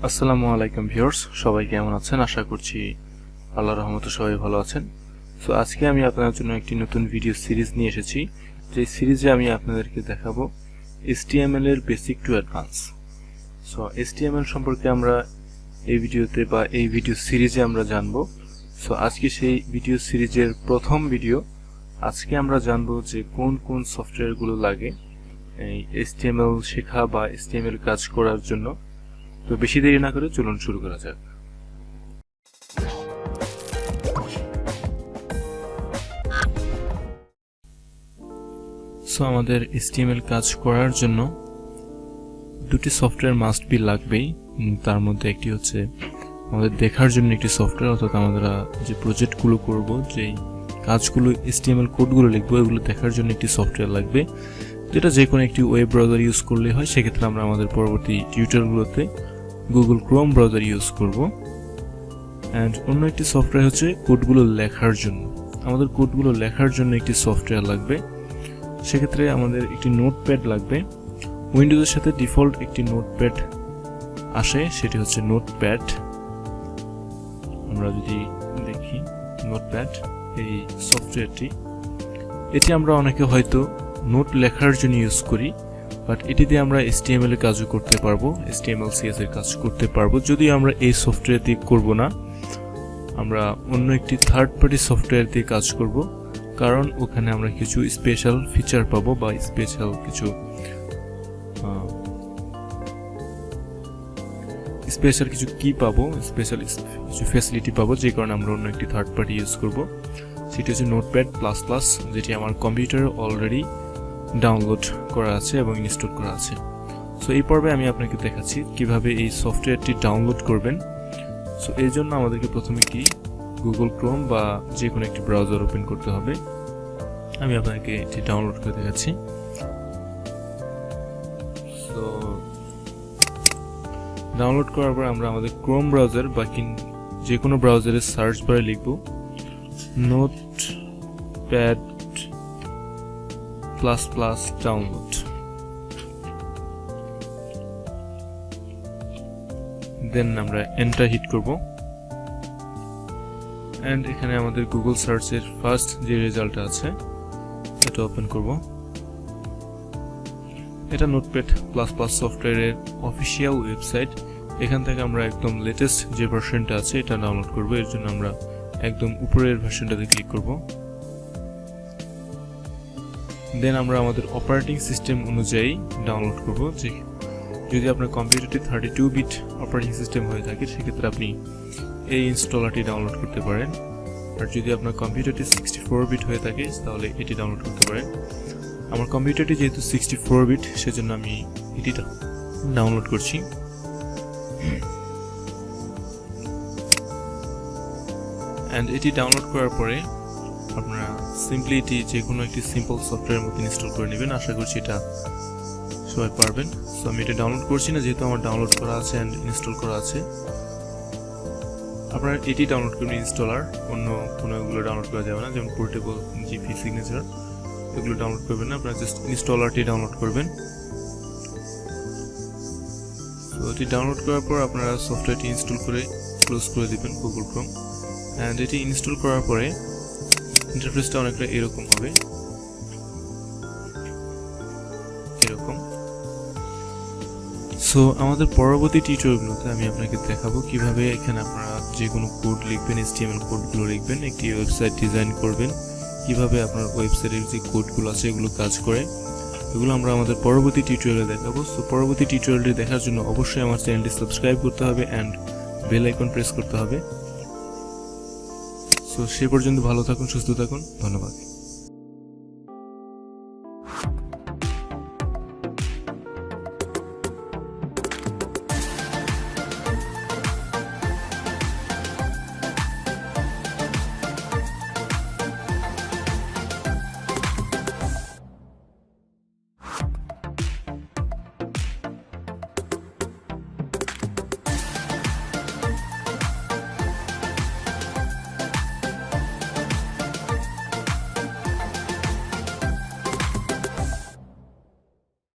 আসসালামু আলাইকুম ভিউয়ার্স, সবাই কেমন আছেন? আশা করছি আল্লাহর রহমতে সবাই ভালো আছেন। সো আজকে আমি আপনাদের জন্য একটি নতুন ভিডিও সিরিজ নিয়ে এসেছি। যে সিরিজে আমি আপনাদেরকে দেখাবো HTML এর basic to advance. So HTML সম্পর্কে আমরা এই ভিডিওতে বা এই ভিডিও সিরিজে আমরা জানবো। সো আজকে সেই ভিডিও সিরিজের প্রথম ভিডিও। আজকে আমরা জানবো যে কোন কোন সফটওয়্যারগুলো লাগে এই HTML শেখা বা HTML কাজ করার জন্য। তো বেশি দেরি না করে চলুন শুরু করা যাক। সো আমাদের HTML কাজ করার জন্য দুটি সফটওয়্যার মাস্ট বি লাগবেই। তার মধ্যে একটি হচ্ছে আমাদের দেখার জন্য একটি সফটওয়্যার, অর্থাৎ আমরা যে প্রজেক্টগুলো করব, যেই কাজগুলো HTML কোডগুলো লিখবো, এগুলো দেখার জন্য একটি সফটওয়্যার লাগবে, যেটা যে কোনো একটি ওয়েব ব্রাউজার ইউজ করলে হয়। সেক্ষেত্রে আমরা আমাদের পরবর্তী টিউটোরিয়ালগুলোতে গুগল ক্রোম ব্রাউজার ইউজ করব। অ্যান্ড অন্য একটি সফটওয়্যার হচ্ছে কোডগুলো লেখার জন্য। আমাদের কোডগুলো লেখার জন্য একটি সফটওয়্যার লাগবে। সেক্ষেত্রে আমাদের একটি নোটপ্যাড লাগবে। উইন্ডোজের সাথে ডিফল্ট একটি নোটপ্যাড আসে, সেটি হচ্ছে নোটপ্যাড। আমরা যদি দেখি নোটপ্যাড, এই সফটওয়্যারটি, এটি আমরা অনেকে হয়তো নোট লেখার জন্য ইউজ করি, বাট এটি দিয়ে আমরা HTML এর কাজও করতে পারবো, HTML CSS এর কাজ করতে পারবো। যদি আমরা এই সফটওয়্যার দিয়ে করব না, আমরা অন্য একটি থার্ড পার্টি সফটওয়্যার দিয়ে কাজ করব, কারণ ওখানে আমরা কিছু স্পেশাল ফিচার পাবো বা স্পেশাল কিছু কি পাবো, স্পেশাল কিছু ফ্যাসিলিটি পাবো, যে কারণে আমরা অন্য একটি থার্ড পার্টি ইউজ করব। সেটি হচ্ছে নোটপ্যাড প্লাস প্লাস, যেটি আমার কম্পিউটারে অলরেডি ডাউনলোড করা আছে এবং ইনস্টল করা আছে। সো এই পর্বে আমি আপনাকে দেখাচ্ছি কিভাবে এই সফটওয়্যারটি ডাউনলোড করবেন। সো এই জন্য আমাদেরকে প্রথমে কি গুগল ক্রোম বা যে কোনো একটি ব্রাউজার ওপেন করতে হবে। আমি আপনাকে এটি ডাউনলোড করে দেখাচ্ছি। সো ডাউনলোড করার পর আমরা আমাদের ক্রোম ব্রাউজার বা যে কোনো ব্রাউজারের সার্চ বারে লিখব নোটপ্যাড প্লাস প্লাস ডাউনলোড। দেন আমরা এন্টার হিট করব। এন্ড এখানে আমাদের গুগল সার্চের ফার্স্ট যে রেজাল্টটা আছে এটা ওপেন করব। এটা নোটপ্যাড প্লাস প্লাস সফটওয়্যারের অফিসিয়াল ওয়েবসাইট। এখান থেকে আমরা একদম লেটেস্ট যে ভার্সনটা আছে এটা ডাউনলোড করব। এর জন্য আমরা একদম উপরের ভার্সনটাতে ক্লিক করব। দেন আমরা আমাদের অপারেটিং সিস্টেম অনুযায়ী ডাউনলোড করব। যে যদি আপনার কম্পিউটারটি 32 বিট অপারেটিং সিস্টেম হয়ে থাকে, সেক্ষেত্রে আপনি এই ইনস্টলারটি ডাউনলোড করতে পারেন। আর যদি আপনার কম্পিউটারটি 64 বিট হয়ে থাকে, তাহলে এটি ডাউনলোড করতে পারেন। আমার কম্পিউটারটি যেহেতু 64 বিট, সেজন্য আমি এটি ডাউনলোড করছি। অ্যান্ড এটি ডাউনলোড করার পরে আপনারা সিম্পলি এটি যে কোনো একটি সিম্পল সফটওয়্যারের মধ্যে ইনস্টল করে নেবেন। আশা করছি এটা সবাই পারবেন। সো আমি এটা ডাউনলোড করছি না, যেহেতু আমার ডাউনলোড করা আছে অ্যান্ড ইনস্টল করা আছে। আপনারা এটি ডাউনলোড করবেন ইনস্টলার, অন্য কোনো এগুলো ডাউনলোড করা যাবে না, যেমন পোর্টেবল, জিপি, সিগনেচার, এগুলো ডাউনলোড করবেন না। আপনারা জাস্ট ইনস্টলারটি ডাউনলোড করবেন। তো এটি ডাউনলোড করার পর আপনারা সফটওয়্যারটি ইনস্টল করে ক্লোজ করে দিবেন গুগল ক্রোম। অ্যান্ড এটি ইনস্টল করার পরে ইন্টারফেসটা অনেকটা এরকম হবে, এরকম। সো আমাদের পরবর্তী টিউটোরিয়ালগুলোতে আমি আপনাকে দেখাবো কিভাবে এখানে আপনারা যে কোনো কোড লিখবেন, HTML কোডগুলো লিখবেন, একটি ওয়েবসাইট ডিজাইন করবেন, কিভাবে আপনার ওয়েবসাইটের যে কোডগুলো আছে এগুলো কাজ করে, এগুলো আমরা আমাদের পরবর্তী টিউটোরিয়ালে দেখাবো। সো পরবর্তী টিউটোরিয়ালটি দেখার জন্য অবশ্যই আমার চ্যানেলটি সাবস্ক্রাইব করতে হবে অ্যান্ড বেল আইকন প্রেস করতে হবে। সো সে পর্যন্ত ভালো থাকুন, সুস্থ থাকুন, ধন্যবাদ।